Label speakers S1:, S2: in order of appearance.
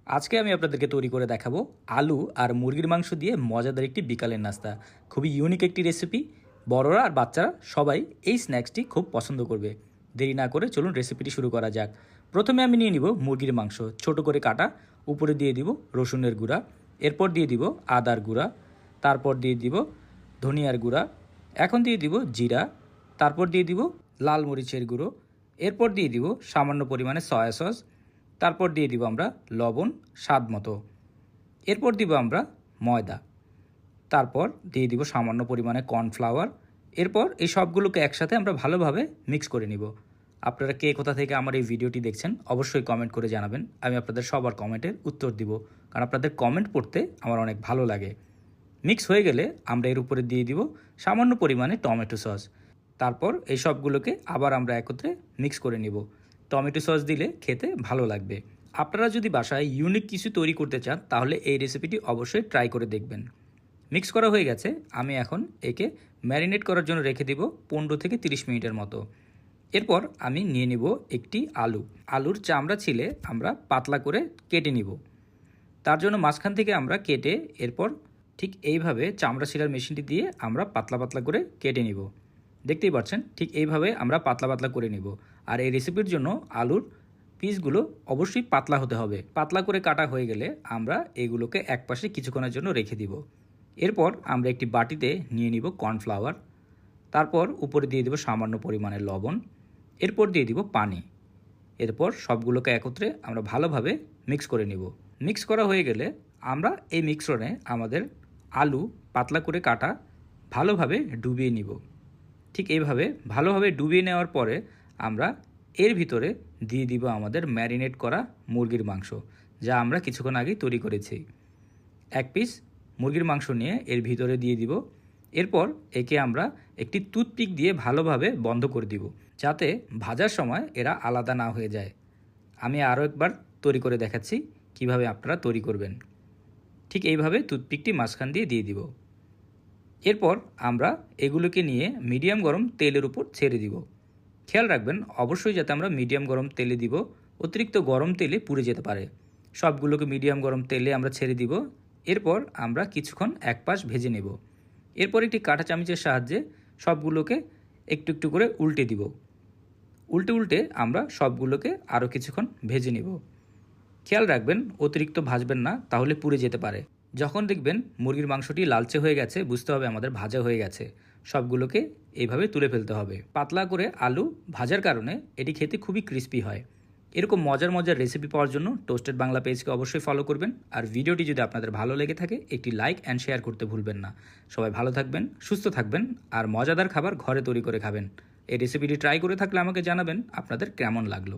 S1: আজকে আমি আপনাদেরকে তৈরি করে দেখাবো আলু আর মুরগির মাংস দিয়ে মজাদার একটি বিকালের নাস্তা। খুবই ইউনিক একটি রেসিপি। বড়রা আর বাচ্চারা সবাই এই স্ন্যাক্সটি খুব পছন্দ করবে। দেরি না করে চলুন রেসিপিটি শুরু করা যাক। প্রথমে আমি নিয়ে নিব মুরগির মাংস, ছোট করে কাটা। উপরে দিয়ে দিব রসুনের গুঁড়া, এরপর দিয়ে দিব আদার গুঁড়া, তারপর দিয়ে দিব ধনিয়ার গুঁড়া, এখন দিয়ে দিব জিরা, তারপর দিয়ে দিব লাল মরিচের গুঁড়ো, এরপর দিয়ে দিব সামান্য পরিমাণে সয়া সস, তারপর দিয়ে দিব আমরা লবণ স্বাদ মতো, এরপর দিব আমরা ময়দা, তারপর দিয়ে দিব সামান্য পরিমাণে কর্নফ্লাওয়ার। এরপর এই সবগুলোকে একসাথে আমরা ভালোভাবে মিক্স করে নিব। আপনারা কে কোথা থেকে আমার এই ভিডিওটি দেখছেন অবশ্যই কমেন্ট করে জানাবেন। আমি আপনাদের সবার কমেন্টের উত্তর দিব, কারণ আপনাদের কমেন্ট পড়তে আমার অনেক ভালো লাগে। মিক্স হয়ে গেলে আমরা এর উপরে দিয়ে দিব সামান্য পরিমাণে টমেটো সস। তারপর এই সবগুলোকে আবার আমরা একত্রে মিক্স করে নিব। টমেটো সস দিলে খেতে ভালো লাগবে। আপনারা যদি বাসায় ইউনিক কিছু তৈরি করতে চান তাহলে এই রেসিপিটি অবশ্যই ট্রাই করে দেখবেন। মিক্স করা হয়ে গেছে, আমি এখন একে ম্যারিনেট করার জন্য রেখে দিব 15 থেকে 30 মিনিটের মতো। এরপর আমি নিয়ে নিব একটি আলুর চামড়া ছিলে আমরা পাতলা করে কেটে নিব। তার জন্য মাঝখান থেকে আমরা কেটে এরপর ঠিক এইভাবে চামড়া ছিলার মেশিনটি দিয়ে আমরা পাতলা পাতলা করে কেটে নিব। দেখতেই পাচ্ছেন ঠিক এইভাবে আমরা পাতলা পাতলা করে নিব। আর এই রেসিপির জন্য আলুর পিসগুলো অবশ্যই পাতলা হতে হবে। পাতলা করে কাটা হয়ে গেলে আমরা এগুলোকে একপাশে কিছুক্ষণের জন্য রেখে দিব। এরপর আমরা একটি বাটিতে নিয়ে নিব কর্নফ্লাওয়ার, তারপর উপরে দিয়ে দেব সামান্য পরিমাণে লবণ, এরপর দিয়ে দিব পানি। এরপর সবগুলোকে একত্রে আমরা ভালোভাবে মিক্স করে নিব। মিক্স করা হয়ে গেলে আমরা এই মিশ্রণে আমাদের আলু পাতলা করে কাটা ভালোভাবে ডুবিয়ে নিব। ঠিক এইভাবে ভালোভাবে ডুবিয়ে নেওয়ার পরে আমরা এর ভিতরে দিয়ে দিব আমাদের ম্যারিনেট করা মুরগির মাংস, যা আমরা কিছুক্ষণ আগেই তৈরি করেছি। এক পিস মুরগির মাংস নিয়ে এর ভিতরে দিয়ে দিব। এরপর একে আমরা একটি টুথপিক দিয়ে ভালোভাবে বন্ধ করে দিব, যাতে ভাজার সময় এরা আলাদা না হয়ে যায়। আমি আরও একবার তৈরি করে দেখাচ্ছি কিভাবে আপনারা তৈরি করবেন। ঠিক এইভাবে টুথপিকটি মাঝখান দিয়ে দিব। এরপর আমরা এগুলোকে নিয়ে মিডিয়াম গরম তেলের উপর ছেড়ে দিব। খেয়াল রাখবেন অবশ্যই যাতে আমরা মিডিয়াম গরম তেলে দিব, অতিরিক্ত গরম তেলে পুড়ে যেতে পারে। সবগুলোকে মিডিয়াম গরম তেলে আমরা ছেড়ে দিব। এরপর আমরা কিছুক্ষণ এক পাশ ভেজে নেব। এরপর একটি কাঁটা চামচের সাহায্যে সবগুলোকে একটু একটু করে উল্টে দিব। উল্টে উল্টে আমরা সবগুলোকে আরও কিছুক্ষণ ভেজে নেব। খেয়াল রাখবেন অতিরিক্ত ভাজবেন না, তাহলে পুড়ে যেতে পারে। যখন দেখবেন মুরগির মাংসটি লালচে হয়ে গেছে বুঝতে হবে আমাদের ভাজা হয়ে গেছে। সবগুলোকে এইভাবে তুলে ফেলতে হবে। পাতলা করে আলু ভাজার কারণে এটি খেতে খুবই ক্রিস্পি হয়। এরকম মজার মজার রেসিপি পাওয়ার জন্য টোস্টেড বাংলা পেজকে অবশ্যই ফলো করবেন। আর ভিডিওটি যদি আপনাদের ভালো লেগে থাকে একটি লাইক অ্যান্ড শেয়ার করতে ভুলবেন না। সবাই ভালো থাকবেন, সুস্থ থাকবেন আর মজাদার খাবার ঘরে তৈরি করে খাবেন। এই রেসিপিটি ট্রাই করে থাকলে আমাকে জানাবেন আপনাদের কেমন লাগলো।